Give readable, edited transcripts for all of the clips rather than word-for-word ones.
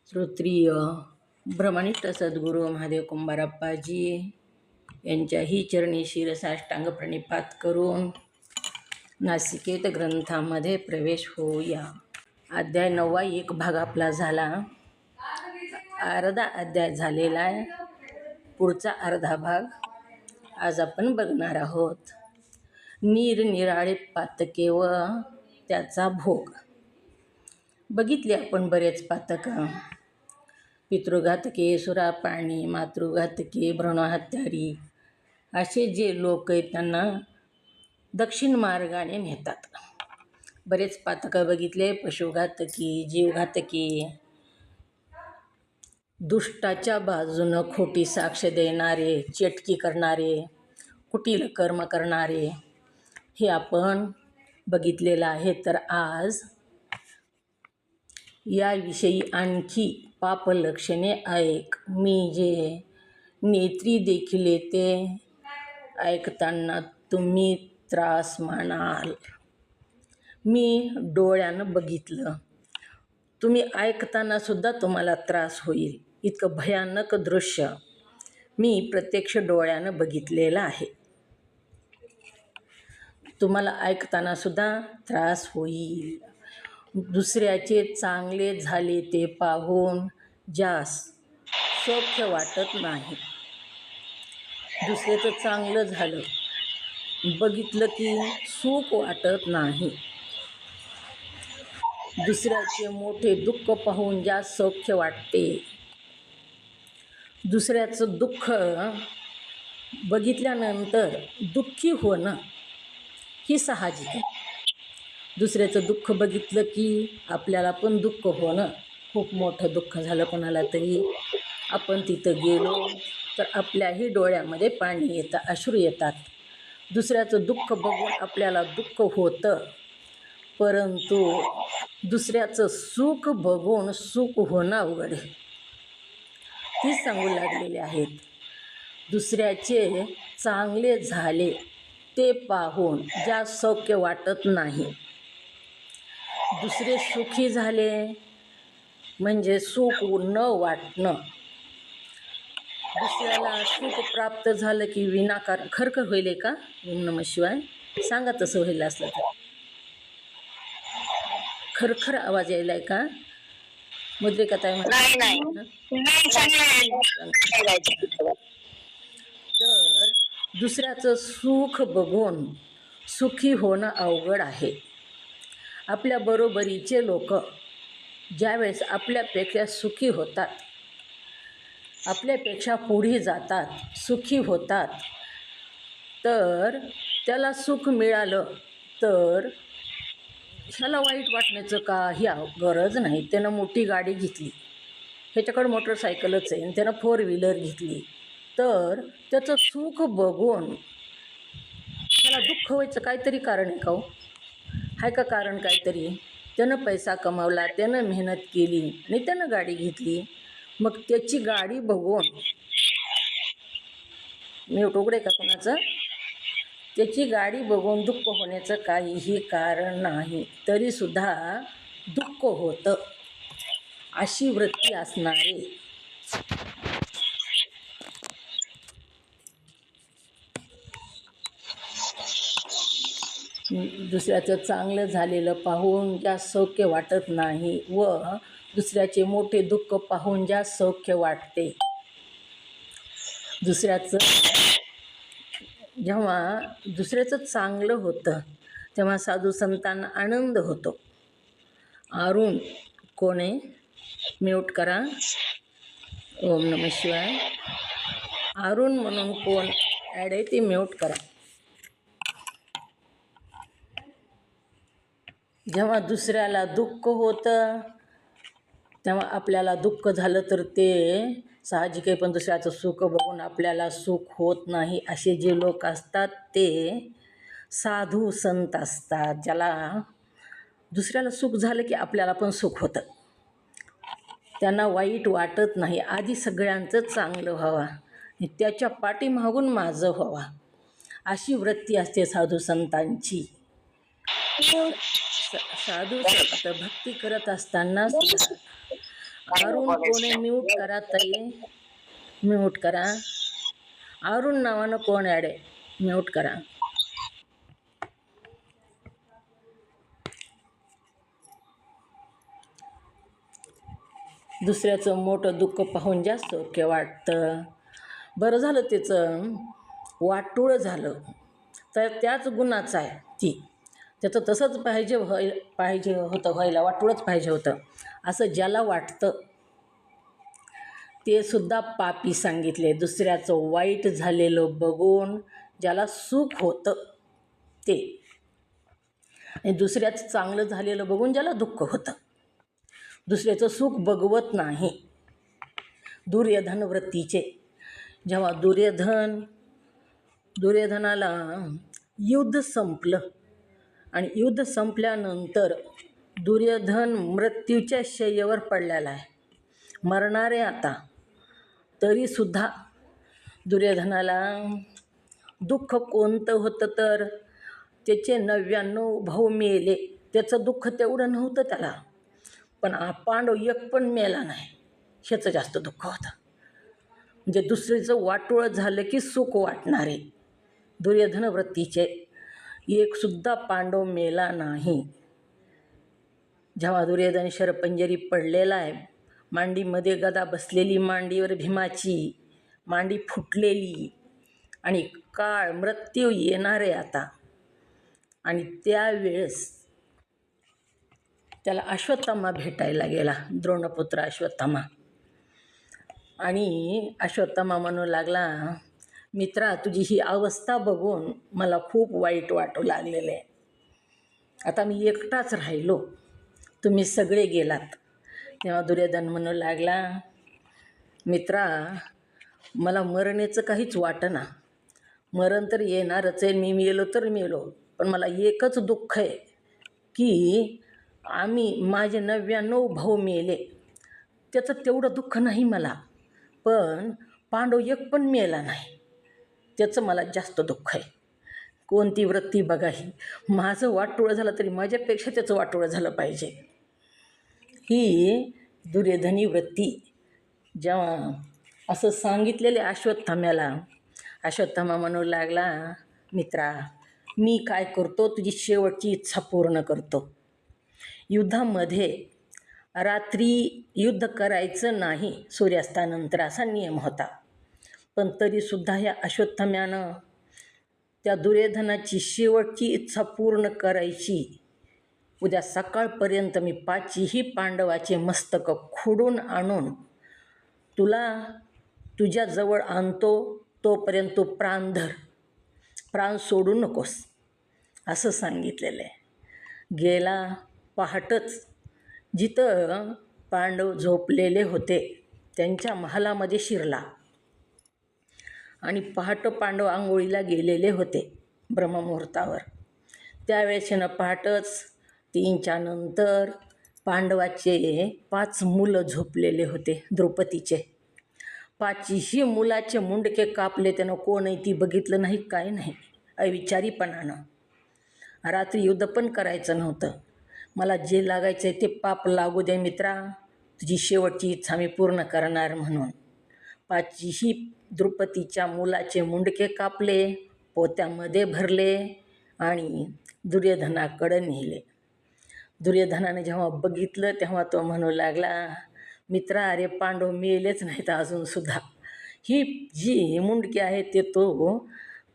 श्रोत्रिय ब्रह्मनिष्ठ सद्गुरू महादेव कुंभारप्पाजी यांच्याही चरणी शिरसाष्टांग प्रणिपात करून नासिकेत ग्रंथामध्ये प्रवेश होऊया. अध्याय 9 एक भाग आपला झाला. अर्धा अध्याय झालेला आहे. पुढचा अर्धा भाग आज आपण बघणार आहोत. निरनिराळे पातके व त्याचा भोग. बघितले आपण बरेच पातकं. पितृघातके, सुरापाणी, मातृघातके, भ्रूणहत्यारी असे जे लोक आहेत त्यांना दक्षिण मार्गाने नेतात. बरेच पातकं बघितले. पशुघातकी, जीवघातकी, दुष्टाच्या बाजूनं खोटी साक्ष देणारे, चेटकी करणारे, कुटील कर्म करणारे हे आपण बघितलेलं आहे. तर आज याविषयी आणखी पापलक्षणे ऐक. मी जे नेत्री देखिले ते ऐकताना तुम्ही त्रास मानाल. मी डोळ्यानं बघितलं, तुम्ही ऐकताना सुद्धा तुम्हाला त्रास होईल. इतकं भयानक दृश्य मी प्रत्यक्ष डोळ्यानं बघितलेलं आहे. तुम्हाला ऐकताना सुद्धा त्रास होईल. दुसऱ्याचे चांगले झाले ते पाहून ज्यास सौख्य वाटत नाही. दुसऱ्याचं चांगलं झालं बघितलं की सुख वाटत नाही. दुसऱ्याचे मोठे दुःख पाहून ज्यास सौख्य वाटते. दुसऱ्याचं दुःख बघितल्यानंतर दुःखी होणं ही साहजिक आहे. दुसऱ्याचं दुःख बघितलं की आपल्याला पण दुःख होणं. खूप मोठं दुःख झालं कोणाला तरी, आपण तिथं गेलो तर आपल्याही डोळ्यामध्ये पाणी येतं, अश्रू येतात. दुसऱ्याचं दुःख बघून आपल्याला दुःख होतं. परंतु दुसऱ्याचं सुख बघून सुख होणं अवघड आहे. तीच सांगू लागलेले आहेत. दुसऱ्याचे चांगले झाले ते पाहून ज्या सौख्य वाटत नाही. दुसरे सुखी झाले म्हणजे सुख न वाटणं. दुसऱ्याला सुख प्राप्त झालं की विनाकारण खरखर होईल का? ओम नमः शिवाय सांगा तसं व्हायला असलं तर. खरखर आवाज यायलाय का? मुद्रिका ताई तर दुसऱ्याचं सुख बघून सुखी होणं अवघड आहे. आपल्या बरोबरीचे लोक ज्यावेळेस आपल्यापेक्षा सुखी होतात, आपल्यापेक्षा पुढे जातात, सुखी होतात, तर त्याला सुख मिळालं तर ह्याला वाईट वाटण्याचं काही गरज नाही. त्यानं मोठी गाडी घेतली, ह्याच्याकडं मोटरसायकलच आहे, आणि त्यानं 4 व्हीलर घेतली, तर त्याचं सुख बघून त्याला दुःख व्हायचं काहीतरी कारण आहे का हो? आहे का कारण काहीतरी? त्यानं पैसा कमावला, त्यानं मेहनत केली आणि त्यानं गाडी घेतली. मग त्याची गाडी बघून मी उघडे का कोणाचं? त्याची गाडी बघून दुःख होण्याचं काहीही कारण नाही. तरीसुद्धा दुःख होतं. अशी वृत्ती असणारे दुसऱ्याचं चांगलं झालेलं पाहून ज्या सौख्य वाटत नाही व दुसऱ्याचे मोठे दुःख पाहून ज्या सौख्य वाटते. जेव्हा दुसऱ्याचं चांगलं होतं तेव्हा साधू संतांना आनंद होतो. अरुण कोणे म्यूट करा. ओम नमः शिवाय. अरुण म्हणून कोण ॲड आहे ते म्यूट करा. जेव्हा दुसऱ्याला दुःख होतं तेव्हा आपल्याला दुःख झालं तर ते साहजिक आहे. पण दुसऱ्याचं सुख बघून आपल्याला सुख होत नाही. असे जे लोक असतात ते साधू संत असतात. ज्याला दुसऱ्याला सुख झालं की आपल्याला पण सुख होतं. त्यांना वाईट वाटत नाही. आधी सगळ्यांचं चांगलं व्हावं, त्याच्या पाठीमागून माझं व्हावा, अशी वृत्ती असते साधू संतांची. साधू संत भक्ती करत असताना अरुण कोणे म्यूट करा ताई, म्यूट करा. अरुण नावानं कोण ॲड आहे, म्यूट करा. दुसऱ्याचं मोठं दुःख पाहून जास्त ओके वाटतं. बरं झालं त्याचं वाटोळं झालं तर त्याच गुणाचं आहे ती. त्याचं तसंच पाहिजे होतं व्हायला, वाटोळंच पाहिजे होतं असं ज्याला वाटतं ते सुद्धा पापी सांगितले. दुसऱ्याचं वाईट झालेलं बघून ज्याला सुख होतं ते, आणि दुसऱ्याचं चांगलं झालेलं बघून ज्याला दुःख होतं, दुसऱ्याचं सुख बघवत नाही. दुर्योधन वृत्तीचे जेव्हा दुर्योधनाला युद्ध संपलं आणि युद्ध संपल्यानंतर दुर्योधन मृत्यूच्या शय्येवर पडलेला आहे, मरणारे आता, तरीसुद्धा दुर्योधनाला दुःख कोणतं होतं तर त्याचे 99 भाऊ मेले, त्याचं दुःख तेवढं नव्हतं त्याला. पण पांडव एक पण मेला नाही, ह्याचं जास्त दुःख होतं. म्हणजे दुसरीचं वाटोळं झालं की सुख वाटणारे दुर्योधन वृत्तीचे, एकसुद्धा पांडव मेला नाही. जेव्हा दुर्योधन शरपंजरी पडलेला आहे, मांडीमध्ये गदा बसलेली, मांडीवर भीमाची मांडी फुटलेली, आणि काळ मृत्यू येणारे आता. आणि त्यावेळेस त्याला अश्वत्थामा भेटायला गेला, द्रोणपुत्र अश्वत्थामा. आणि अश्वत्थामा म्हणू लागला, मित्रा तुझी ही अवस्था बघून मला खूप वाईट वाटू लागलेलं आहे. आता मी एकटाच राहिलो, तुम्ही सगळे गेलात. तेव्हा दुर्योधन म्हणू लागला, मित्रा मला मरण्याचं काहीच वाटेना, मरण तर येणारच आहे, मी मेलो तर मेलो, पण मला एकच दुःख आहे की माझे 99 भाऊ मेले, त्याचं तेवढं दुःख नाही मला, पण पांडव एक पण मेला नाही, त्याचं मला जास्त दुःख आहे. कोणती वृत्ती बघा ही, माझं वाटोळं झालं तरी माझ्यापेक्षा त्याचं वाटोळं झालं पाहिजे, ही दुर्योधनी वृत्ती. जेव्हा असं सांगितलेले अश्वत्थाम्याला, अश्वत्थामा म्हणू लागला, मित्रा मी काय करतो, तुझी शेवटची इच्छा पूर्ण करतो. युद्धामध्ये रात्री युद्ध करायचं नाही, सूर्यास्तानंतर असा नियम होता. पण तरीसुद्धा ह्या अश्वत्थाम्यानं त्या दुर्योधनाची शेवटची इच्छा पूर्ण करायची. उद्या सकाळपर्यंत मी 5ही पांडवाचे मस्तक खोडून आणून तुझ्या जवळ आणतो, तोपर्यंत तू प्राण धर, प्राण सोडू नकोस, असं सांगितलेलं आहे. गेला पहाटच जिथं पांडव झोपलेले होते त्यांच्या महालामध्ये शिरला, आणि पहाट पांडव आंघोळीला गेलेले होते ब्रह्ममुहूर्तावर. त्यावेळेसनं पहाटच 3च्या नंतर पांडवाचे 5 मुलं झोपलेले होते द्रौपदीचे. 5ही मुलाचे मुंडके कापले, त्यानं कोणही ती बघितलं नाही, काय नाही, अविचारीपणानं. रात्री युद्ध पण करायचं नव्हतं, मला जे लागायचं आहे ते पाप लागू दे मित्रा, तुझी शेवटची इच्छा मी पूर्ण करणार म्हणून 5ही द्रौपदीच्या मुलाचे मुंडके कापले, पोत्यामध्ये भरले आणि दुर्योधनाकडे नेले. दुर्योधनाने जेव्हा बघितलं तेव्हा तो म्हणू लागला, मित्रा अरे पांडव मेलेच नाहीत अजूनसुद्धा, ही जी मुंडके आहेत ते तो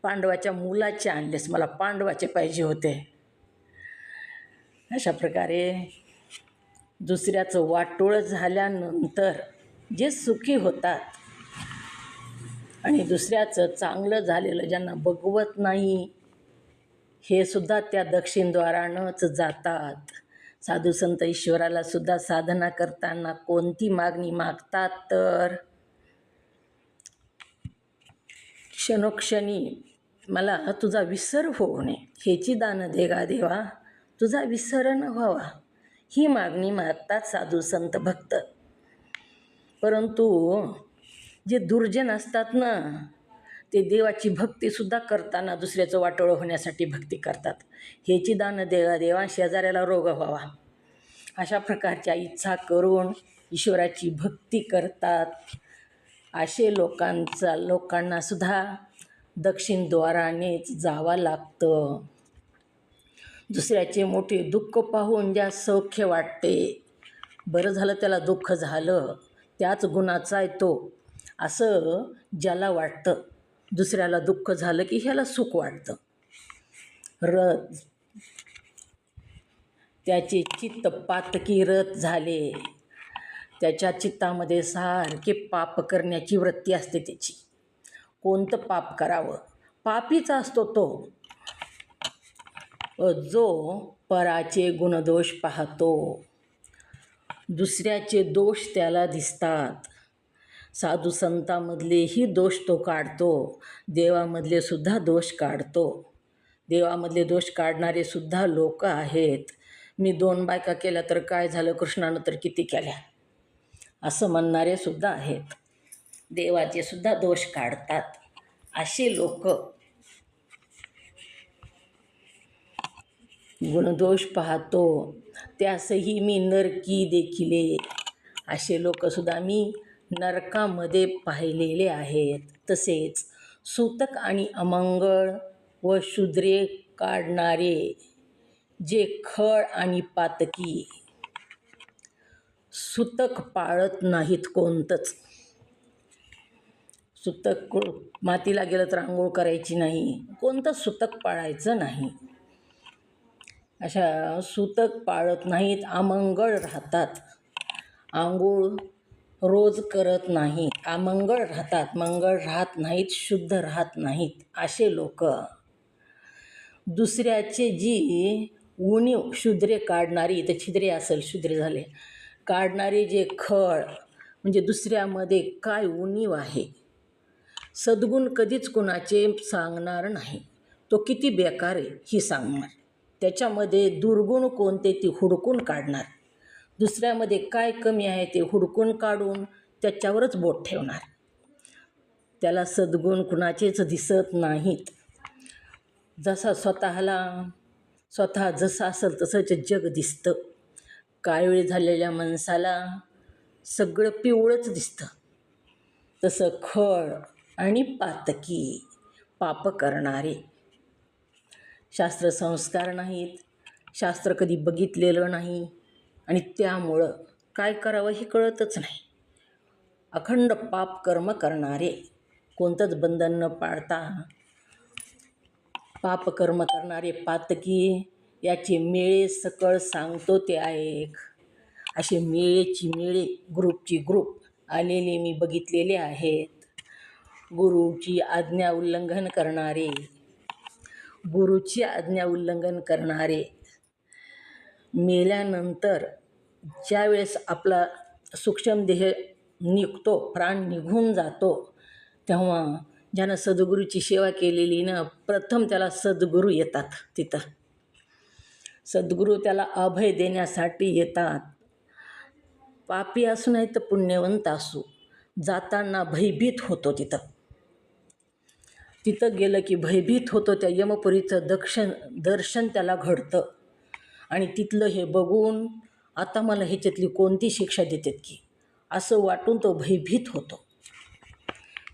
पांडवाच्या मुलाचे आणलेस, मला पांडवाचे पाहिजे होते. अशा प्रकारे दुसऱ्याचं वाटोळं झाल्यानंतर जे सुखी होतात आणि दुसऱ्याचं चांगलं झालेलं ज्यांना बघवत नाही, हे सुद्धा त्या दक्षिणद्वारानंच जातात. साधू संत ईश्वराला सुद्धा साधना करताना कोणती मागणी मागतात तर, क्षणोक्षणी मला तुझा विसर होऊ नये, ह्याची दान दे गा देवा, तुझा विसर न व्हावा, ही मागणी मागतात साधू संत भक्त. परंतु जे दुर्जन असतात ना, ते देवाची भक्तीसुद्धा करताना दुसऱ्याचं वाटोळं होण्यासाठी भक्ती करतात. ह्याची दान देवा देवा, शेजाऱ्याला रोग व्हावा, अशा प्रकारच्या इच्छा करून ईश्वराची भक्ती करतात, असे लोकांना सुद्धा दक्षिण द्वारानेच जावं लागतं. दुसऱ्याचे मोठे दुःख पाहून ज्या सौख्य वाटते, बरं झालं त्याला दुःख झालं, त्याच गुणाचा आहे तो, असं ज्याला वाटतं. दुसऱ्याला दुःख झालं की ह्याला सुख वाटतं. त्याचे चित्त पातकी रत झाले. त्याच्या चित्तामध्ये सारखे पाप करण्याची वृत्ती असते त्याची. कोणतं पाप करावं, पापीचा असतो तो. जो पराचे गुणदोष पाहतो, दुसऱ्याचे दोष त्याला दिसतात. साधू संतांमधलेही दोष तो काढतो, देवामधले सुद्धा दोष काढतो. देवामधले दोष काढणारे सुद्धा लोक आहेत. मी 2 बायका केल्या तर काय झालं, कृष्णानं तर किती केल्या, असं म्हणणारे सुद्धा आहेत. देवाचे सुद्धा दोष काढतात असे लोक. गुणदोष पाहतो त्यासही मी नरकी देखिले, असे लोकसुद्धा मी नरकामध्ये पाहिलेले आहेत. तसेच सूतक आणि अमंगळ व शूद्रे काढणारे जे खळ आणि पातकी, सूतक पाळत नाहीत कोणतंच. सूतक मातीला गेलं तर आंघोळ करायची नाही, कोणतंच सूतक पाळायचं नाही. अशा सूतक पाळत नाहीत, अमंगळ राहतात, आंघोळ रोज करत नाहीत, अमंगळ राहतात, मंगळ राहत नाहीत, शुद्ध राहत नाहीत, असे लोक. दुसऱ्याचे जी उणीव शूद्रे काढणारी, इथं छिद्रे असेल, शूद्रे झाले, काढणारे जे खळ म्हणजे दुसऱ्यामध्ये काय उणीव आहे, सद्गुण कधीच कुणाचे सांगणार नाही. तो किती बेकार आहे ही सांगणार. त्याच्यामध्ये दुर्गुण कोणते ते हुडकून काढणार. दुसऱ्यामध्ये काय कमी आहे ते हुडकून काढून त्याच्यावरच बोट ठेवणार. त्याला सद्गुण कुणाचेच दिसत नाहीत. जसा स्वतः जसं असेल तसंच जग दिसतं. काळवेळ झालेल्या माणसाला सगळं पिवळंच दिसतं. तसं खळ आणि पातकी, पाप करणारे, शास्त्र संस्कार नाहीत, शास्त्र कधी बघितलेलं नाही आणि त्यामुळं काय करावं हे कळतच नाही. अखंड पाप कर्म करणारे, कोणतंच बंधन न पाळता पाप कर्म करणारे पातकी, याचे मेळे सकळ सांगतो ते ऐक. असे मेळे ग्रुपची ग्रुप आलेले मी बघितलेले आहेत. गुरुची आज्ञा उल्लंघन करणारे, मेल्यानंतर ज्यावेळेस आपला सूक्ष्म देह निघतो, प्राण निघून जातो, तेव्हा ज्यानं सद्गुरूची सेवा केलेली ना, प्रथम त्याला सद्गुरू येतात. तिथं सद्गुरू त्याला अभय देण्यासाठी येतात. पापी असू नाही तर पुण्यवंत असू, जाताना भयभीत होतो. तिथं गेलं की भयभीत होतो. त्या यमपुरीचं दर्शन त्याला घडतं आणि तिथलं हे बघून आता मला ह्याच्यातली कोणती शिक्षा देतात की, असं वाटून तो भयभीत होतो.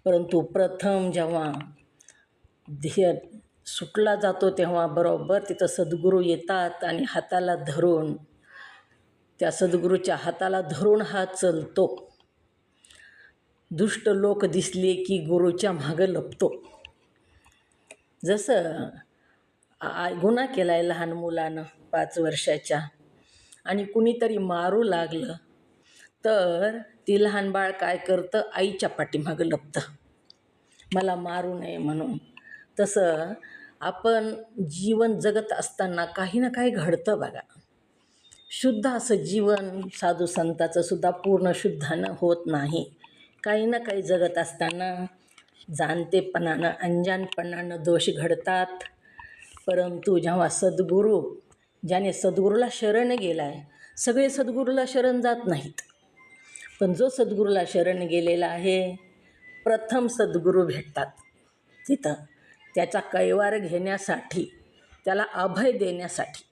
परंतु प्रथम जेव्हा देह सुटला जातो तेव्हा बरोबर तिथं सद्गुरू येतात आणि हाताला धरून, त्या सद्गुरूच्या हाताला धरून हा चलतो. दुष्ट लोक दिसले की गुरूच्या मागं लपतो. जसं गुन्हा केला आहे लहान मुलानं 5 वर्षाच्या आणि कुणीतरी मारू लागलं तर ती लहान बाळ काय करतं, आईच्या पाठीमागं लपतं, मला मारू नये म्हणून. तसं आपण जीवन जगत असताना काही ना काही घडतं बघा. शुद्ध असं जीवन साधू संताचं सुद्धा पूर्ण शुद्धानं होत नाही. काही ना काही जगत असताना जाणतेपणानं अंजानपणानं दोष घडतात. परंतु जेव्हा ज्याने सद्गुरूला शरण गेला आहे, सगळे सद्गुरूला शरण जात नाहीत, पण जो सद्गुरूला शरण गेलेला आहे, प्रथम सद्गुरू भेटतात तिथं त्याचा कैवार घेण्यासाठी, त्याला अभय देण्यासाठी.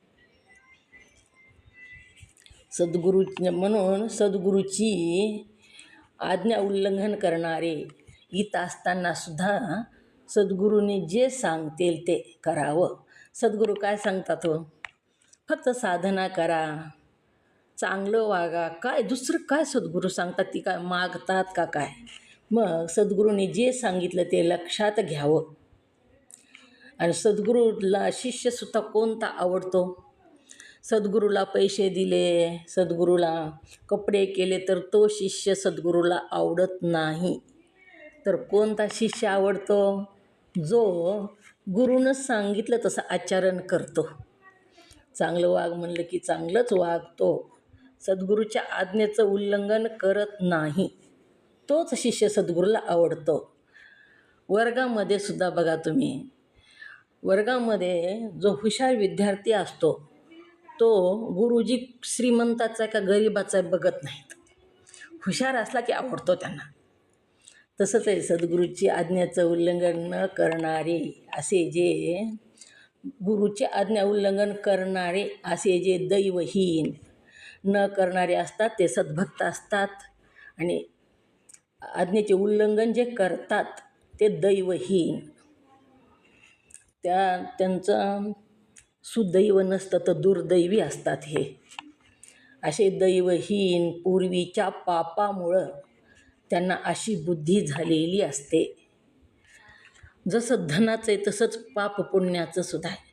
सद्गुरू म्हणून सद्गुरूची आज्ञा उल्लंघन करणारे इथं असताना सुद्धा सद्गुरूंनी जे सांगतील ते करावं. सद्गुरू काय सांगतात हो? फक्त साधना करा, चांगलं वागा. काय दुसरं काय सद्गुरू सांगतात? ती काय मागतात का काय? मग सद्गुरूंनी जे सांगितलं ते लक्षात घ्यावं. आणि सद्गुरूला शिष्यसुद्धा कोणता आवडतो? सद्गुरूला पैसे दिले, सद्गुरूला कपडे केले तर तो शिष्य सद्गुरूला आवडत नाही. तर कोणता शिष्य आवडतो? जो गुरूनं सांगितलं तसं आचरण करतो. चांगलं वाग म्हणलं की चांगलंच वागतो, सद्गुरूच्या आज्ञेचं उल्लंघन करत नाही, तोच शिष्य सद्गुरूला आवडतो. वर्गामध्ये सुद्धा बघा तुम्ही, वर्गामध्ये जो हुशार विद्यार्थी असतो तो गुरुजी श्रीमंताचा का गरिबाचा बघत नाहीत. हुशार असला की आवडतो त्यांना. तसंच आहे सद्गुरूची आज्ञेचं उल्लंघन न करणारे असे जे गुरुची आज्ञा उल्लंघन करणारे असे जे दैवहीन न करणारे असतात ते सद्भक्त असतात. आणि आज्ञेचे उल्लंघन जे करतात ते दैवहीन, त्यांचं सुदैव नसतं तर दुर्दैवी असतात. हे असे दैवहीन पूर्वीच्या पापामुळं त्यांना अशी बुद्धी झालेली असते. जसं धनाचं आहे तसंच पाप पुण्याचं सुद्धा आहे.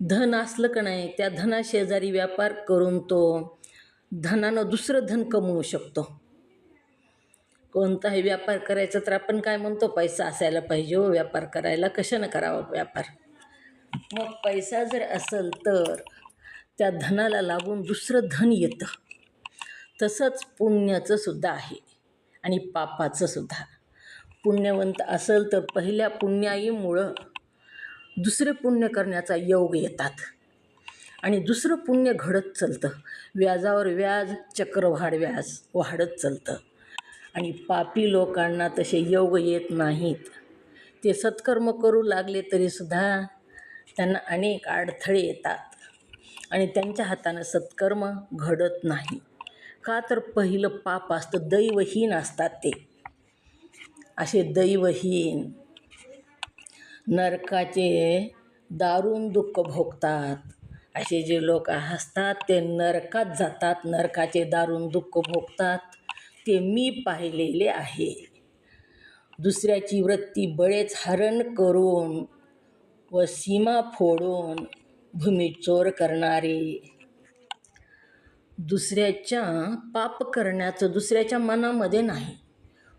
धन असलं का नाही, त्या धनाशेजारी व्यापार करून तो धनानं दुसरं धन कमवू शकतो. कोणताही व्यापार करायचा तर आपण काय म्हणतो? पैसा असायला पाहिजे हो व्यापार करायला. कशानं करावा व्यापार? मग पैसा जर असेल तर त्या धनाला लागून दुसरं धन येतं. तसंच पुण्याचं सुद्धा आहे आणि पापाचं सुद्धा. पुण्यवंत असेल तर पहिल्या पुण्याईमुळं दुसरे पुण्य करण्याचा योग येतात आणि दुसरं पुण्य घडत चालतं. व्याजावर व्याज, चक्रवाढ व्याज वाढत चालतं. आणि पापी लोकांना तसे योग येत नाहीत. ते सत्कर्म करू लागले तरीसुद्धा त्यांना अनेक अडथळे येतात आणि त्यांच्या हातानं सत्कर्म घडत नाही. का तर पहिलं पाप असतं, दैवहीन असतात ते. असे दैवहीन नरकाचे दारुण दुःख भोगतात. असे जे लोक असतात ते नरकात जातात, नरकाचे दारुण दुःख भोगतात. ते मी पाहिलेले आहे. दुसऱ्याची वृत्ती बळेच हरण करून व सीमा फोडून भूमिचोर करणारे. दुसऱ्याच्या पाप करण्याचं दुसऱ्याच्या मनामध्ये नाही.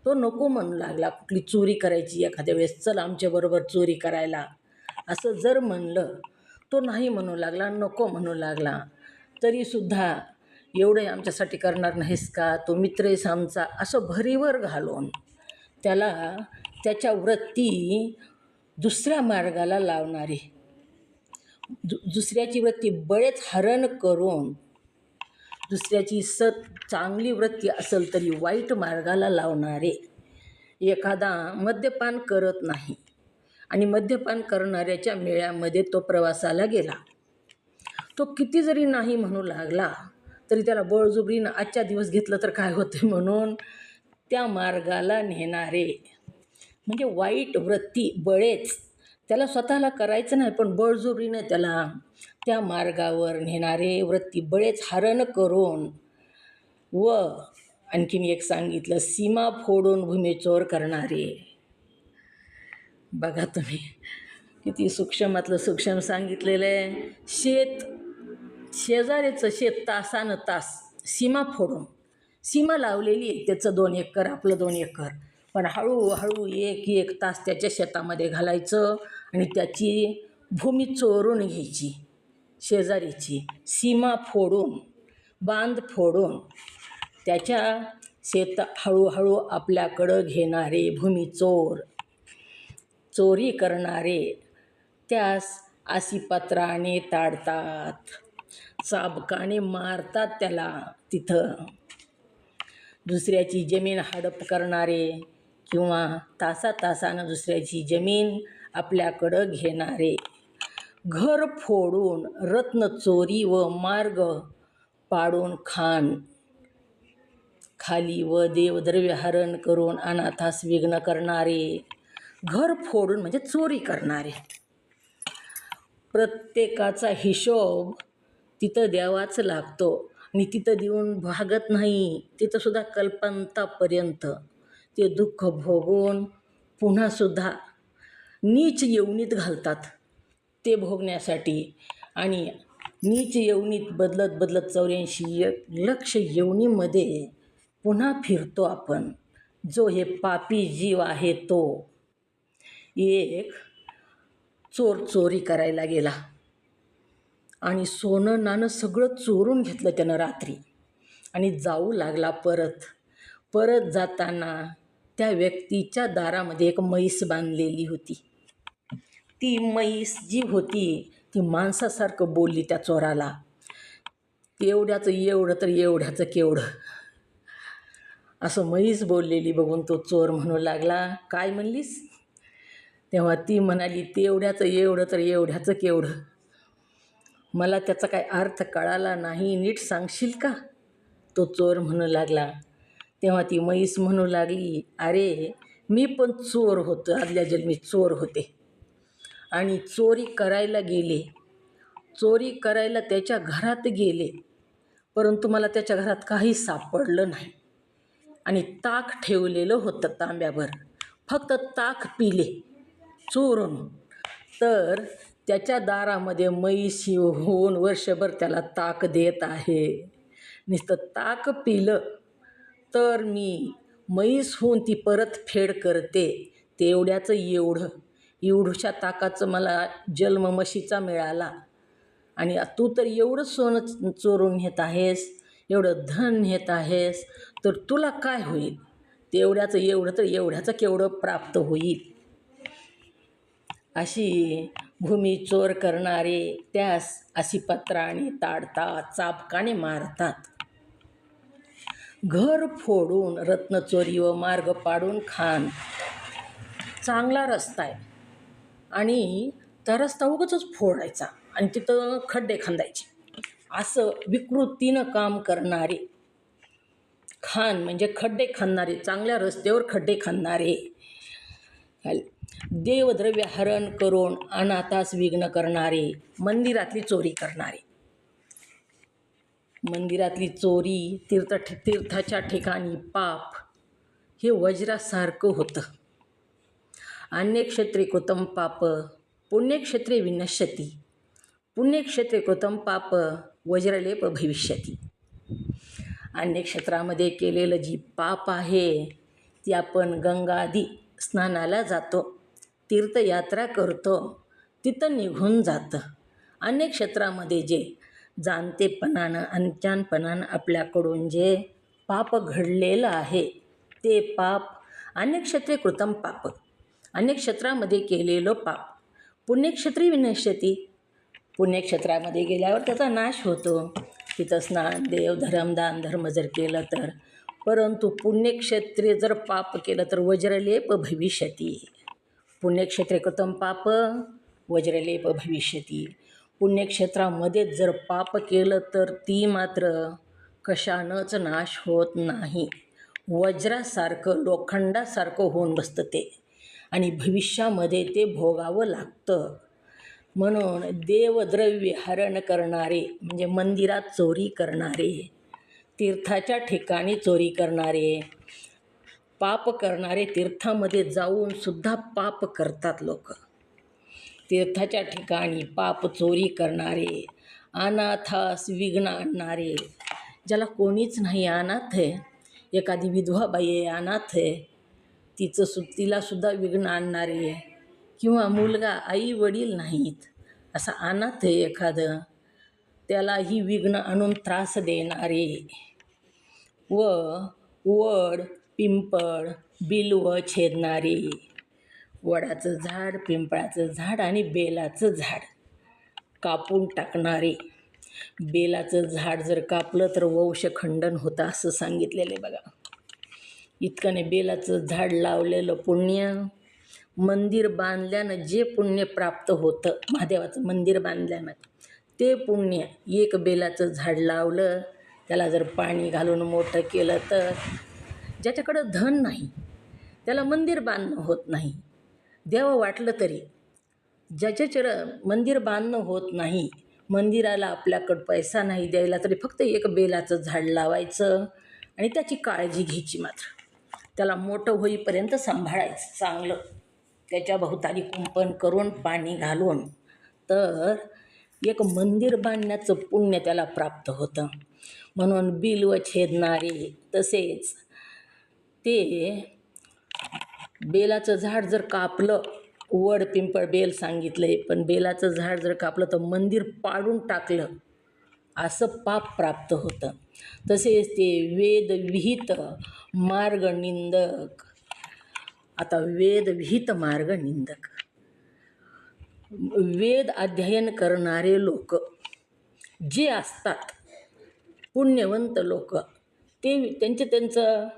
तो नको म्हणू लागला कुठली चोरी करायची एखाद्या वेळेस, चल आमच्याबरोबर चोरी करायला असं जर म्हणलं, तो नाही म्हणू लागला, नको म्हणू लागला, तरीसुद्धा एवढे आमच्यासाठी करणार नाहीस का, तो मित्र आहेस आमचा, असं भरीवर घालून त्याला त्याच्या वृत्ती दुसऱ्या मार्गाला लावणारे, दुसऱ्याची वृत्ती बळेच हरण करून दुसऱ्याची चांगली वृत्ती असेल तरी वाईट मार्गाला लावणारे. एखादा मद्यपान करत नाही आणि मद्यपान करणाऱ्याच्या मेळ्यामध्ये तो प्रवासाला गेला. तो किती जरी नाही म्हणू लागला तरी त्याला बळजुबरीनं आजच्या दिवस घेतलं तर काय होते म्हणून त्या मार्गाला नेणारे. म्हणजे वाईट वृत्ती बळेच, त्याला स्वतःला करायचं नाही पण बळजुबरीनं त्याला त्या मार्गावर नेणारे, वृत्ती बळेच हरण करून व आणखीन एक सांगितलं सीमा फोडून भूमिचोर करणारे. बघा तुम्ही किती सूक्ष्मातलं सूक्ष्म सांगितलेलं आहे. शेजाऱ्याचं शेत तासानं तास सीमा फोडून, सीमा लावलेली आहे त्याचं 2 एकर आपलं 2 एकर, पण हळूहळू 1-1 तास त्याच्या शेतामध्ये घालायचं आणि त्याची भूमी चोरून घ्यायची, शेजारीची सीमा फोडून, बांध फोडून त्याच्या शेत हळूहळू आपल्याकडं घेणारे भूमिचोर, चोरी करणारे त्यास आसीपत्राने ताडतात, चाबकाने मारतात त्याला. तिथं दुसऱ्याची जमीन हडप करणारे किंवा तासातासानं दुसऱ्याची जमीन आपल्याकडं घेणारे, घर फोडून रत्न चोरी व मार्ग पाडून खान खाली व देवद्रव्य हरण करून अनाथास विघ्न करणारे, घर फोडून म्हणजे चोरी करणारे. प्रत्येकाचा हिशोब तिथं द्यावाच लागतो आणि तिथं देऊन भागत नाही. तिथंसुद्धा कल्पांतापर्यंत ते दुःख भोगून पुन्हासुद्धा नीच येवणीत घालतात ते भोगण्यासाठी. आणि नीच येवणीत बदलत बदलत 84 लक्ष येवणीमध्ये पुन्हा फिरतो आपण. जो हे पापी जीव आहे तो एक चोर चोरी करायला गेला आणि सोनं नाणं सगळं चोरून घेतलं त्यानं रात्री आणि जाऊ लागला परत जाताना त्या व्यक्तीच्या दारामध्ये एक म्हैस बांधलेली होती. ती म्हैस जी होती ती माणसासारखं बोलली त्या चोराला, एवढ्याचं एवढं तर एवढ्याचं केवढं, असं म्हैस बोललेली बघून तो चोर म्हणू लागला, काय म्हणलीस? तेव्हा ती म्हणाली, तेवढ्याचं एवढं तर एवढ्याचं केवढं. मला त्याचा काय अर्थ कळाला नाही, नीट सांगशील का? तो चोर म्हणू लागला. तेव्हा ती म्हैस म्हणू लागली, अरे मी पण चोर होतो, आदल्या जन्मी चोर होते आणि चोरी करायला त्याच्या घरात गेले, परंतु मला त्याच्या घरात काही सापडलं नाही आणि ताक ठेवलेलं होतं तांब्याभर, फक्त ताक पिले चोरून. तर त्याच्या दारामध्ये म्हैस होऊन वर्षभर त्याला ताक देत आहे. नुसतं ताक पिलं तर मी म्हैस होऊन ती परतफेड करते, तेवढ्याचं एवढ्याच्या ताकाचं मला जन्म म्हशीचा मिळाला आणि तू तर एवढं सोनं चोरून नेत आहेस, एवढं धन नेत आहेस, तर तुला काय होईल? तेवढ्याचं एवढं तर एवढ्याचं केवढं प्राप्त होईल. अशी भूमी चोर करणारे त्यास अशी पत्राने ताडतात, चाबकाने मारतात. घर फोडून रत्नचोरी व मार्ग पाडून खान. चांगला रस्ता आहे आणि त्या रस्ता उगाचच फोडायचा आणि तिथं खड्डे खांदायचे, असं विकृतीनं काम करणारे खान म्हणजे खड्डे खांदणारे, चांगल्या रस्त्यावर खड्डे खांदणारे. देवद्रव्य हरण करून अनाथास विघ्न करणारे, मंदिरातली चोरी करणारे. मंदिरातली चोरी, तीर्थाच्या ठिकाणी पाप हे वज्रासारखं होतं. अन्यक्षेत्रे कृतं पाप पुण्यक्षेत्रे विनश्यती, पुण्यक्षेत्रे कृतं पाप वज्रलेप भविष्यती. अन्यक्षेत्रामध्ये केलेलं जी पाप आहे ती आपण गंगादी स्नानाला जातो, तीर्थयात्रा करतो, तिथं निघून जातं. अन्यक्षेत्रामध्ये जे जाणतेपणानं अनजानपणानं आपल्याकडून जे पाप घडलेलं आहे ते पाप अन्यक्षेत्रे कृतं पाप, अन्यक्षेत्रामध्ये केलेलं पाप पुण्यक्षेत्री विनश्यती, पुण्यक्षेत्रामध्ये गेल्यावर त्याचा नाश होतो. तिथं स्नान देव धर्म दान धर्म जर केलं तर. परंतु पुण्यक्षेत्रे जर पाप केलं तर वज्रलेप भविष्यती, पुण्यक्षेत्रे कृतं पाप वज्रलेप भविष्यती. पुण्यक्षेत्रामध्ये जर पाप केलं तर ती मात्र कशानंच नाश होत नाही, वज्रासारखं लोखंडासारखं होऊन बसतं ते आणि भविष्यामध्ये ते भोगावं लागतं. म्हणून देवद्रव्य हरण करणारे म्हणजे मंदिरात चोरी करणारे, तीर्थाच्या ठिकाणी चोरी करणारे, पाप करणारे, तीर्थामध्ये जाऊन सुद्धा पाप करतात लोक. तीर्थाच्या ठिकाणी पाप चोरी करणारे, अनाथास विघ्न आणणारे, ज्याला कोणीच नाही, अनाथ आहे, एखादी विधवा बाई आहे, अनाथ आहे, तिलासुद्धा विघ्न आणणारे, किंवा मुलगा आई वडील नाहीत असा अनाथ आहे एखादं, त्यालाही विघ्न आणून त्रास देणारे व वड पिंपळ बिल्व छेदणारे, वडाचं झाड, पिंपळाचं झाड आणि बेलाचं झाड कापून टाकणारे. बेलाचं झाड जर कापलं तर वंशखंडन होतं असं सांगितलेलं आहे बघा. इतकं बेलाचं झाड लावलेलं पुण्य, मंदिर बांधल्यानं जे पुण्य प्राप्त होतं, महादेवाचं मंदिर बांधल्यानं ते पुण्य, एक बेलाचं झाड लावलं त्याला जर पाणी घालून मोठं केलं तर ज्याच्याकडं धन नाही त्याला मंदिर बांधणं होत नाही. द्यावं वाटलं तरी ज्याच्याकडं मंदिर बांधणं होत नाही, मंदिराला आपल्याकडं पैसा नाही द्यायला, तरी फक्त एक बेलाचं झाड लावायचं आणि त्याची काळजी घ्यायची. मात्र त्याला मोठं होईपर्यंत सांभाळायचं चांगलं, त्याच्या भोवताली कुंपण करून पाणी घालून, तर एक मंदिर बांधण्याचं पुण्य त्याला प्राप्त होतं. म्हणून बिल्व छेदणारे, तसेच ते बेलाचं झाड जर कापलं, वड पिंपळ बेल सांगितलंय, पण बेलाचं झाड जर कापलं तर मंदिर पाडून टाकलं असं पाप प्राप्त होतं. तसेच ते वेदविहित मार्गनिंदक, आता वेदविहित मार्गनिंदक, वेद अध्ययन करणारे लोक जे असतात, पुण्यवंत लोक, ते त्यांचं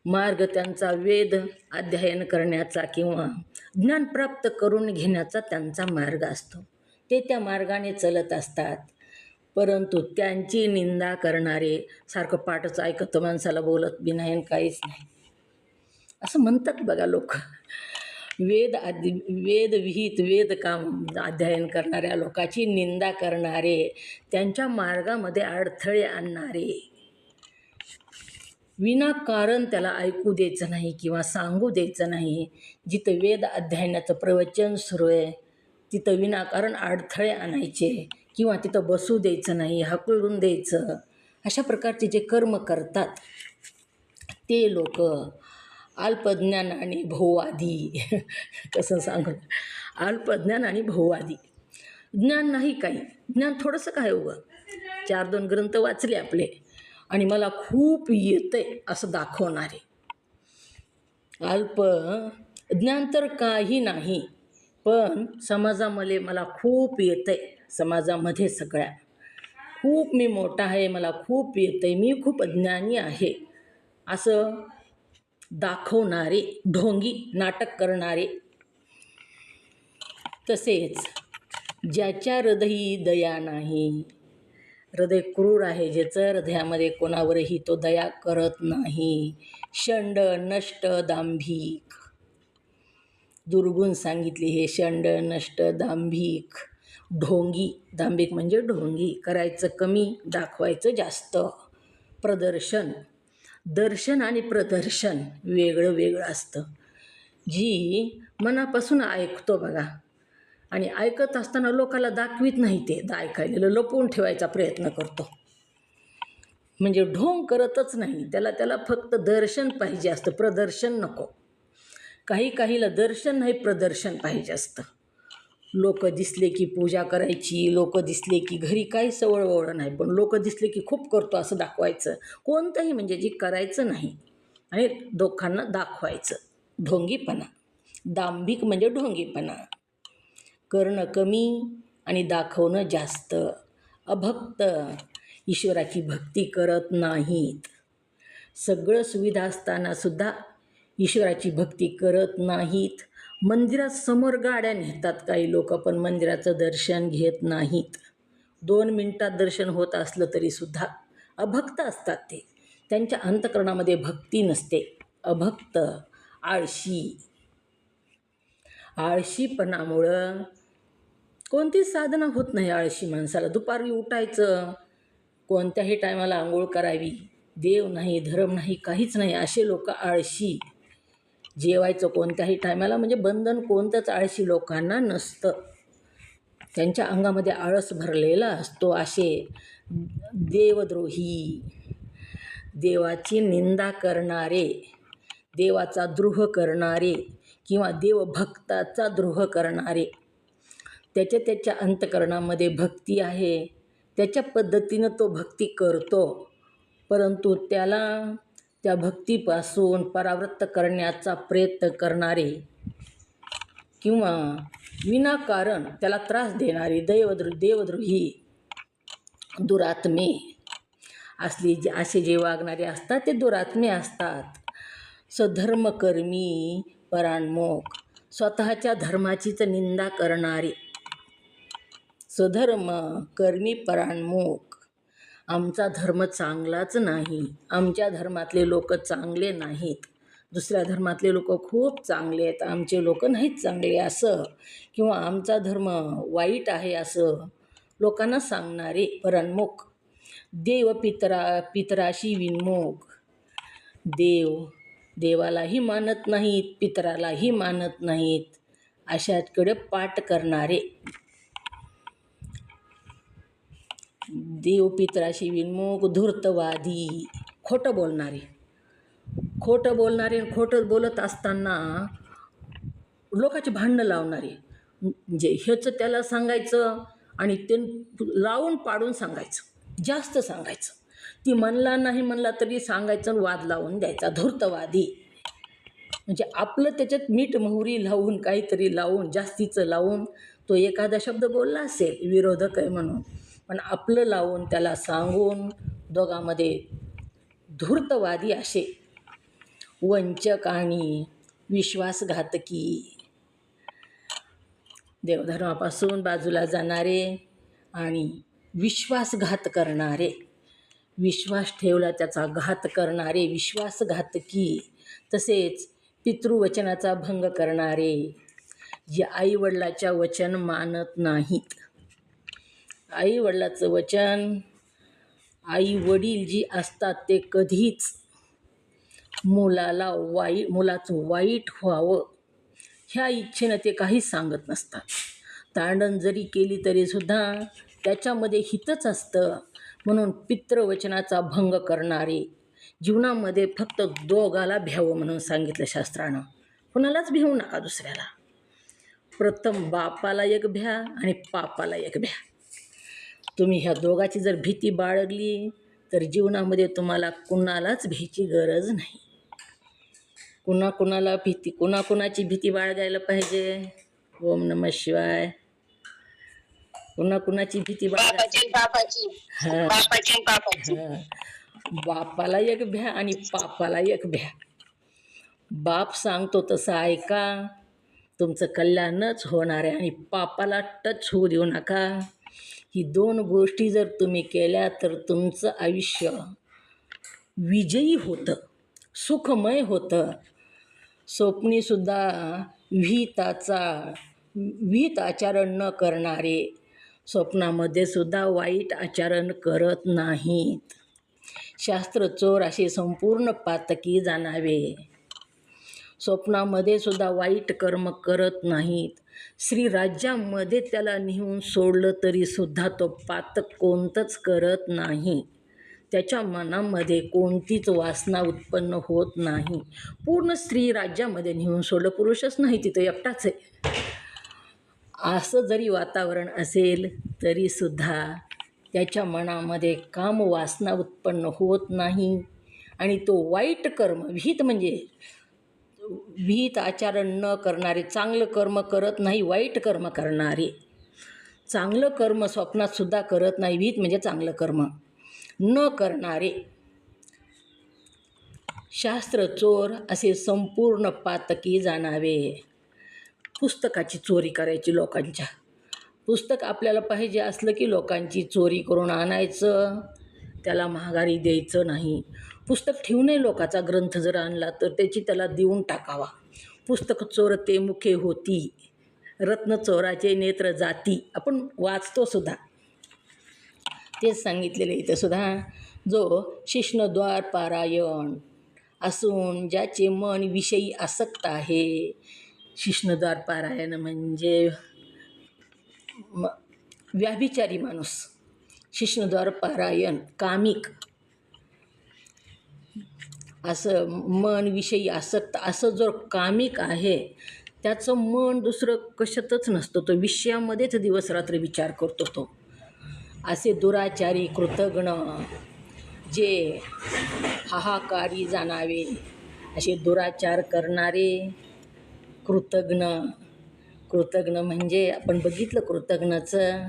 मार्ग, त्यांचा वेद अध्ययन करण्याचा किंवा ज्ञान प्राप्त करून घेण्याचा त्यांचा मार्ग असतो. ते त्या मार्गाने चलत असतात. परंतु त्यांची निंदा करणारे, सारखं पाठच ऐकतं, माणसाला बोलत बी नाही आणि काहीच नाही असं म्हणतात बघा लोक. वेदविहित वेदकाम अध्ययन करणाऱ्या लोकांची निंदा करणारे, त्यांच्या मार्गामध्ये अडथळे आणणारे, विनाकारण त्याला ऐकू द्यायचं नाही किंवा सांगू द्यायचं नाही. जिथं वेद अध्ययनाचं प्रवचन सुरू आहे तिथं विनाकारण अडथळे आणायचे किंवा तिथं बसू द्यायचं नाही, हकलून द्यायचं. अशा प्रकारचे जे कर्म करतात ते लोक अल्पज्ञान आणि भोवादी कसं सांगू, अल्पज्ञान आणि भोवादी. ज्ञान नाही काही, ज्ञान थोडंसं काय उगं 4-2 ग्रंथ वाचले आपले आणि मला खूप येतंय असं दाखवणारे. अल्प ज्ञान तर काही नाही, पण समाजामध्ये मला खूप येतंय, समाजामध्ये सगळ्या खूप मी मोठा आहे, मला खूप येतंय, मी खूप ज्ञानी आहे असं दाखवणारे, ढोंगी नाटक करणारे. तसेच ज्याच्या हृदयी दया नाही, हृदय क्रूर आहे, ज्याचं हृदयामध्ये कोणावरही तो दया करत नाही, षंड नष्ट दांभिक, दुर्गुण सांगितले हे षंड नष्ट दांभिक, ढोंगी. दांभिक म्हणजे ढोंगी, करायचं कमी दाखवायचं जास्त. प्रदर्शन, दर्शन आणि प्रदर्शन वेगळं वेगळं असतं. जी मनापासून ऐकतो बघा आणि ऐकत असताना लोकाला दाखवित नाही, ते ऐकायलेलं लपवून ठेवायचा प्रयत्न करतो, म्हणजे ढोंग करतच नाही. त्याला फक्त दर्शन पाहिजे असतं, प्रदर्शन नको. काहीला दर्शन नाही, प्रदर्शन पाहिजे असतं. लोक दिसले की पूजा करायची, लोक दिसले की घरी काही सवळवळ नाही, पण लोक दिसले की खूप करतो असं दाखवायचं. कोणतंही म्हणजे जे करायचं नाही आणि लोकांना दाखवायचं, ढोंगीपणा. दांभिक म्हणजे ढोंगीपणा, करणं कमी आणि दाखवणं जास्त. अभक्त, ईश्वराची भक्ती करत नाहीत. सगळं सुविधा असतानासुद्धा ईश्वराची भक्ती करत नाहीत. मंदिरात समोर गाड्या नेतात काही लोक, पण मंदिराचं दर्शन घेत नाहीत. 2 मिनिटात दर्शन होत असलं तरीसुद्धा अभक्त असतात ते, त्यांच्या अंतःकरणामध्ये भक्ती नसते. अभक्त, आळशी. आळशीपणामुळं कोणतीच साधना होत नाही आळशी माणसाला. दुपारी उठायचं, कोणत्याही टायमाला आंघोळ करावी, देव नाही, धर्म नाही, काहीच नाही, असे लोक आळशी. जेवायचं कोणत्याही टायमाला, म्हणजे बंधन कोणतंच आळशी लोकांना नसतं, त्यांच्या अंगामध्ये आळस भरलेला असतो. असे देवद्रोही, देवाची निंदा करणारे, देवाचा द्रोह करणारे किंवा देवभक्ताचा द्रोह करणारे. त्याच्या अंतःकरणामध्ये भक्ती आहे, त्याच्या पद्धतीनं तो भक्ती करतो, परंतु त्याला त्या भक्तीपासून परावृत्त करण्याचा प्रयत्न करणारे किंवा विनाकारण त्याला त्रास देणारे देवद्रोही, दुरात्मे असे जे वागणारे असतात ते दुरात्मे असतात. सधर्मकर्मी परांमुख, स्वतःच्या धर्माचीच निंदा करणारे, सधर्म कर्मी परांमुख आमचा धर्म चांगलाच नाही, आमच्या धर्मातले लोक चांगले नाहीत, दुसऱ्या धर्मातले लोक खूप चांगले आहेत, आमचे लोक नाहीत चांगले असं, किंवा आमचा धर्म वाईट आहे असं लोकांना सांगणारे परांमुख, देव पितराशी विनमुख, देवालाही मानत नाहीत, पितरालाही मानत नाहीत, अशाकडे पाठ करणारे, देव पितराशी विनमुख, धूर्तवादी, खोटं बोलणारे खोटं बोलत असताना लोकांची भांडणं लावणारे, म्हणजे ह्याचं त्याला सांगायचं आणि ते लावून पाडून सांगायचं, जास्त सांगायचं, ती म्हणला तरी सांगायचं, वाद लावून द्यायचा, धूर्तवादी, म्हणजे आपलं त्याच्यात मीठ मोहरी लावून काहीतरी लावून जास्तीचं लावून तो एखादा शब्द बोलला असेल विरोधक आहे म्हणून, पण आपलं लावून त्याला सांगून दोघांमध्ये धूर्तवादी असे, वंचक आणि विश्वासघातकी, देवधर्मापासून बाजूला जाणारे आणि विश्वासघात करणारे, विश्वास ठेवला त्याचा घात करणारे विश्वासघातकी, तसेच पितृवचनाचा भंग करणारे, जे आईवडिलाच्या वचन मानत नाहीत, आईवडिलाचं वचन, आई वडील जी असतात ते कधीच मुलाचं वाईट व्हावं ह्या इच्छेनं ते काहीच सांगत नसतात, तांडण जरी केली तरीसुद्धा त्याच्यामध्ये हितच असतं, म्हणून पितृवचनाचा भंग करणारे, जीवनामध्ये फक्त दोघाला भ्यावं म्हणून सांगितलं शास्त्रानं, कुणालाच भिवू नका दुसऱ्याला, प्रथम बापाला एक भ्या आणि पापाला एक भ्या, तुम्ही ह्या दोघाची जर भीती बाळगली तर जीवनामध्ये तुम्हाला कुणालाच भीती गरज नाही, कुणाकुणाची भीती बाळगायला पाहिजे, ओम नमः शिवाय, कुणाची भीती बाळगायची, बापाला एक भ्या आणि पापाला एक भ्या, बाप सांगतो तसं ऐका, तुमचं कल्याणच होणार आहे, आणि पापाला टच होऊ देऊ नका, ही दोन गोष्टी जर तुम्ही केल्या तर तुमचं आयुष्य विजयी होतं, सुखमय होतं, स्वप्नीसुद्धा विहित आचरण न करणारे, स्वप्नामध्ये सुद्धा वाईट आचरण करत नाहीत, शास्त्र चोर असे संपूर्ण पातकी जाणावे, स्वप्नामध्ये सुद्धा वाईट कर्म करत नाहीत, श्रीराज्यामध्ये त्याला नेऊन सोडलं तरीसुद्धा तो पातक कोणतंच करत नाही, त्याच्या मनामध्ये कोणतीच वासना उत्पन्न होत नाही, पूर्ण स्त्री राज्यामध्ये नेऊन सोडलं, पुरुषच नाही तिथं एकटाच आहे, असं जरी वातावरण असेल तरीसुद्धा त्याच्या मनामध्ये कामवासना उत्पन्न होत नाही, आणि तो वाईट कर्म, विहित आचरण न करणारे, चांगलं कर्म करत नाही, वाईट कर्म करणारे, चांगलं कर्म स्वप्नात सुद्धा करत नाही, विहित म्हणजे चांगलं कर्म न करणारे, शास्त्र चोर असे संपूर्ण पातकी जाणावे, पुस्तकाची चोरी करायची लोकांच्या, पुस्तक आपल्याला पाहिजे असलं की लोकांची चोरी करून आणायचं, त्याला महागारी द्यायचं नाही, पुस्तक ठेवू नये, लोकाचा ग्रंथ जर आणला तर त्याची त्याला देऊन टाकावा, पुस्तक चोरते मुखे होती, रत्न चोराचे नेत्र जाती, आपण वाचतो सुद्धा, तेच सांगितलेलं इथं सुद्धा, जो शिष्णद्वार पारायण असून ज्याचे मन विषयी आसक्त आहे, शिष्णद्वार पारायण म्हणजे व्याभिचारी माणूस, शिष्णद्वार पारायण कामिक, असं मन विषयी आसक्त असं जो कामिक आहे त्याचं मन दुसरं कशातच नसतं, तो विषयामध्येच दिवसरात्र विचार करतो, तो असे दुराचारी कृतघ्न जे हाहाकारी जाणावे, असे दुराचार करणारे कृतघ्न म्हणजे आपण बघितलं कृतघ्नाचं,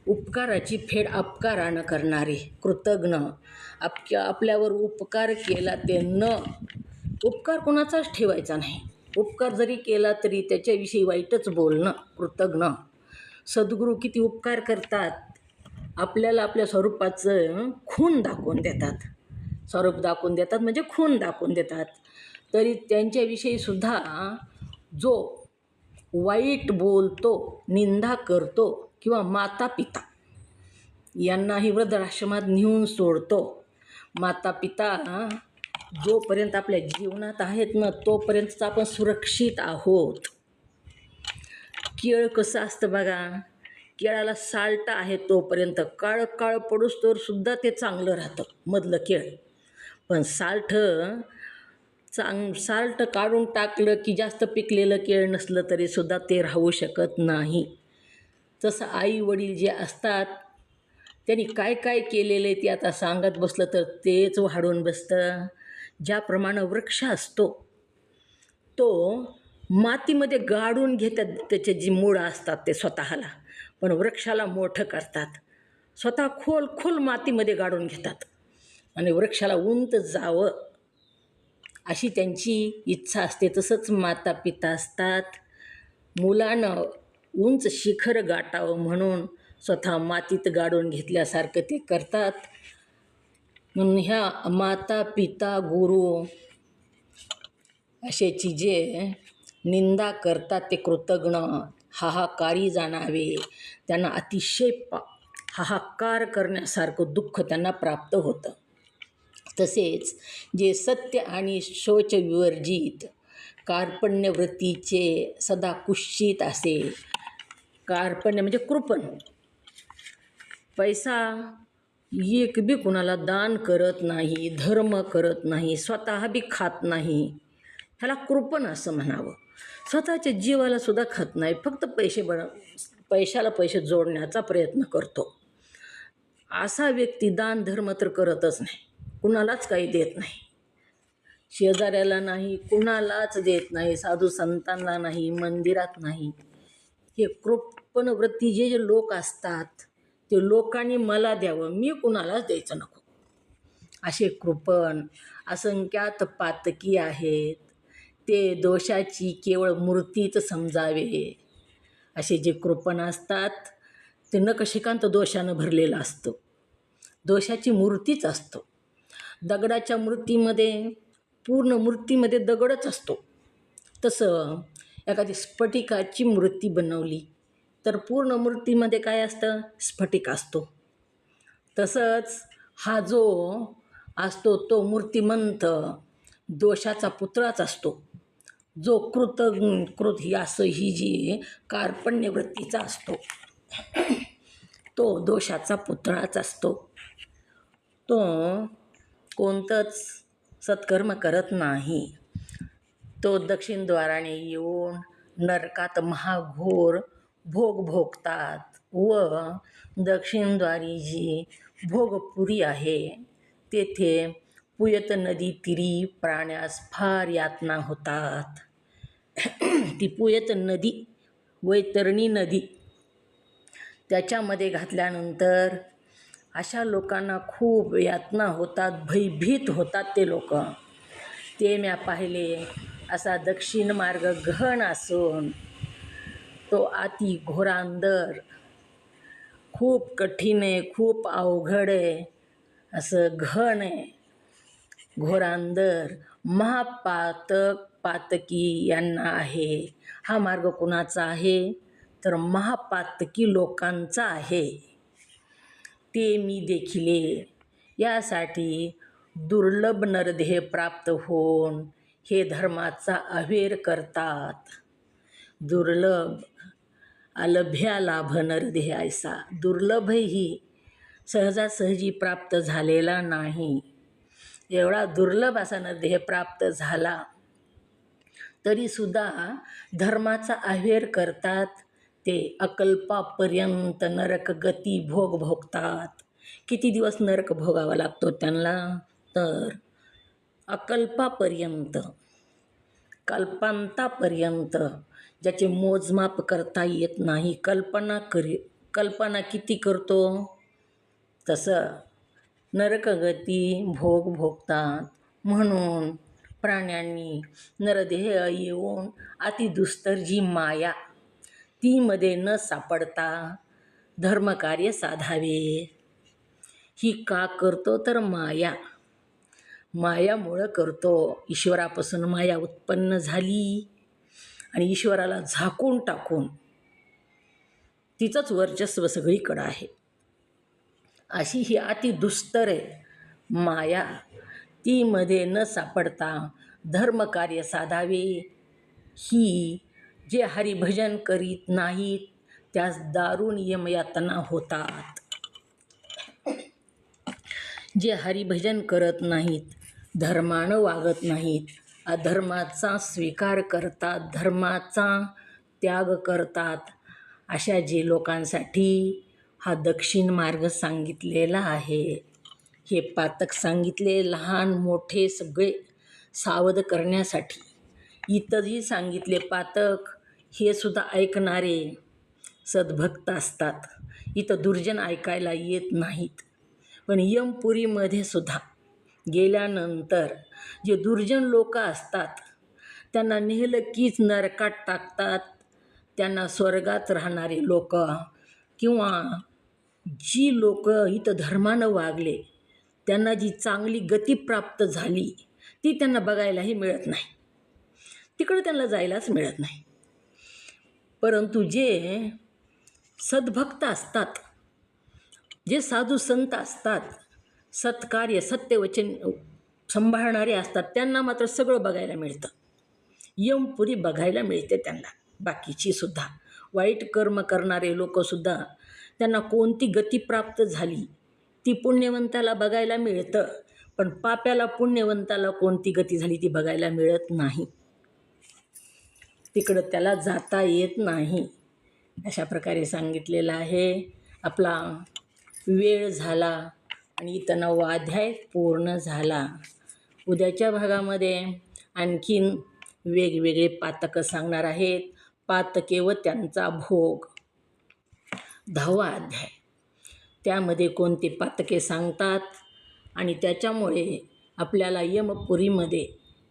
उपकाराची फेड अपकारानं करणारे कृतघ्न, आपल्यावर उपकार केला ते उपकार कोणाचाच ठेवायचा नाही, उपकार जरी केला तरी त्याच्याविषयी वाईटच बोलणं कृतघ्न, सद्गुरू किती उपकार करतात आपल्याला आपल्या स्वरूपाचं खून दाखवून देतात. स्वरूप दाखवून देतात म्हणजे खून दाखवून देतात. तरी त्यांच्याविषयी सुद्धा जो वाईट बोलतो, निंदा करतो किंवा माता पिता यांनाही वृद्धाश्रमात नेऊन सोडतो. माता पिता जोपर्यंत आपल्या जीवनात आहेत ना तोपर्यंतच आपण सुरक्षित आहोत. केळ कसं असतं बघा, केळाला साल्ट आहे तोपर्यंत काळ काळ पडूस तर सुद्धा ते चांगलं राहतं मधलं केळ. पण साल्ट काढून टाकलं की जास्त पिकलेलं केळ नसलं तरी सुद्धा ते राहू शकत नाही. तसं आई वडील जे असतात त्यांनी काय काय केलेले ते आता सांगत बसलं तर तेच वाढून बसतं. ज्याप्रमाणे वृक्ष असतो तो मातीमध्ये गाडून घेतात, त्याचे जी मुळं असतात ते स्वतःला, पण वृक्षाला मोठं करतात. स्वतः खोल खोल मातीमध्ये गाडून घेतात आणि वृक्षाला उंच जावं अशी त्यांची इच्छा असते. तसंच माता पिता असतात, मुलानं उंच शिखर गाठावं म्हणून स्वतः मातीत गाडून घेतल्यासारखं ते करतात. म्हणून ह्या माता पिता गुरु अशाची जे निंदा करतात ते कृतज्ञ हाहाकारी जाणावे. त्यांना अतिशय हाहाकार करण्यासारखं दुःख त्यांना प्राप्त होतं. तसेच जे सत्य आणि शौच विवर्जित कार्पण्यवृत्तीचे सदा कुत्सित असे, कार्पण्य म्हणजे कृपण, पैसा एक बी कुणाला दान करत नाही, धर्म करत नाही, स्वतः बी खात नाही, ह्याला कृपण असं म्हणावं. स्वतःच्या जीवाला सुद्धा खात नाही, फक्त पैशाला पैसे जोडण्याचा प्रयत्न करतो. असा व्यक्ती दान धर्म तर करतच नाही, कुणालाच काही देत नाही, शेजाऱ्याला नाही, कुणालाच देत नाही, साधू संतांना नाही, मंदिरात नाही. हे कृपण वृत्ती जे लोक असतात ते लोकांनी मला द्यावं, मी कुणालाच द्यायचं नको, असे कृपण असंख्यात पातकी आहेत. ते दोषाची केवळ मूर्तीच समजावे असे जे कृपण असतात ते नखशिखांत दोषानं भरलेलं असतं, दोषाची मूर्तीच असतो. दगडाच्या मूर्तीमध्ये पूर्ण मूर्तीमध्ये दगडच असतो. तसं एखादी स्फटिकाची मूर्ती बनवली तर पूर्ण मूर्तीमध्ये काय असतं, स्फटिक असतो. तसंच हा जो असतो तो मूर्तिमंत दोषाचा पुतळाच असतो. जो कृत ही असं ही जी कार्पण्यवृत्तीचा असतो तो दोषाचा पुतळाच असतो. तो कोणतंच सत्कर्म करत नाही. तो दक्षिणद्वाराने येऊन नरकात महाघोर भोग भोगतात व दक्षिणद्वारी जी भोगपुरी आहे तेथे पुयत नदी तीरी प्राण्यास फार यातना होतात. ती पुयत नदी वैतरणी नदी त्याच्यामध्ये घातल्यानंतर अशा लोकांना खूप यातना होतात, भयभीत होतात ते लोक. ते म्या पाहिले. असा दक्षिण मार्ग घन असून तो अति घोरांदर, खूप कठीण आहे, खूप अवघड आहे, असं घन आहे, घोरांदर पातकी यांना आहे. हा मार्ग कुणाचा आहे तर महापातकी लोकांचा आहे. ते मी देखिले. यासाठी दुर्लभ नरदेह प्राप्त होऊन हे धर्माचा अव्हेर करतात. दुर्लभ अलभ्या लाभ नरदेह ऐसा, दुर्लभही सहजासहजी प्राप्त झालेला नाही. एवढा दुर्लभ असा नरदेह प्राप्त झाला तरीसुद्धा धर्माचा अव्हेर करतात. ते अकल्पापर्यंत नरक गती भोग भोगतात. किती दिवस नरक भोगावा लागतो त्यांना तर अकल्पापर्यंत, कल्पांतापर्यंत, ज्याचे मोजमाप करता येत नाही. कल्पना किती करतो तसं नरकगती भोग भोगतात. म्हणून प्राण्यांनी नरदेह येऊन अतिदुस्तर जी माया ती मध्ये न सापडता धर्मकार्य साधावे. ही का करतो तर मायामुळं करतो. ईश्वरापासून माया उत्पन्न झाली आणि ईश्वराला झाकून टाकून तिचंच वर्चस्व सगळीकडं आहे. अशी ही अति दुस्तर आहे माया. ती मध्ये न सापडता धर्मकार्य साधावे. ही जे हरिभजन करीत नाहीत त्यास दारुण यमयातना होतात. जे हरिभजन करत नाहीत, धर्मानं वागत नाहीत, अधर्माचा स्वीकार करतात, धर्माचा त्याग करतात, अशा जे लोकांसाठी हा दक्षिण मार्ग सांगितलेला आहे. हे पातक सांगितले लहान मोठे सगळे सावध करण्यासाठी. इतरही सांगितले पातक. हे सुद्धा ऐकणारे सद्भक्त असतात. इथं दुर्जन ऐकायला येत नाहीत. पण यमपुरीमध्ये सुद्धा गेल्यानंतर जे दुर्जन लोक असतात त्यांना नेहलं कीच नरकात टाकतात. त्यांना स्वर्गात राहणारे लोक किंवा जी लोक इथं धर्मानं वागले त्यांना जी चांगली गती प्राप्त झाली ती त्यांना बघायलाही मिळत नाही. तिकडं त्यांना जायलाच मिळत नाही. परंतु जे सद्भक्त असतात, जे साधू संत असतात, सत्कार्य सत्यवचन सांभाळणारे असतात, त्यांना मात्र सगळं बघायला मिळतं. यमपुरी बघायला मिळते त्यांना. बाकीची सुद्धा वाईट कर्म करणारे लोकसुद्धा त्यांना कोणती गती प्राप्त झाली ती पुण्यवंताला बघायला मिळतं. पण पाप्याला पुण्यवंताला कोणती गती झाली ती बघायला मिळत नाही. तिकडं त्याला जाता येत नाही. अशा प्रकारे सांगितलेलं आहे. आपला वेळ झाला आणि इथं 9वा अध्याय पूर्ण झाला. उद्याच्या भागामध्ये आणखीन वेगवेगळे पातकं सांगणार आहेत. पातके व त्यांचा भोग 10वा अध्याय. त्यामध्ये कोणते पातके सांगतात आणि त्याच्यामुळे आपल्याला यमपुरीमध्ये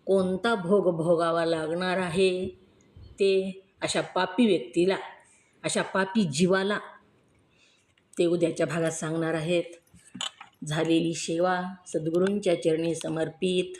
कोणता भोग भोगावा लागणार आहे ते अशा पापी व्यक्तीला, अशा पापी जीवाला ते उद्याच्या भागात सांगणार आहेत. झालेली सेवा सद्गुरूंच्या चरणी समर्पित.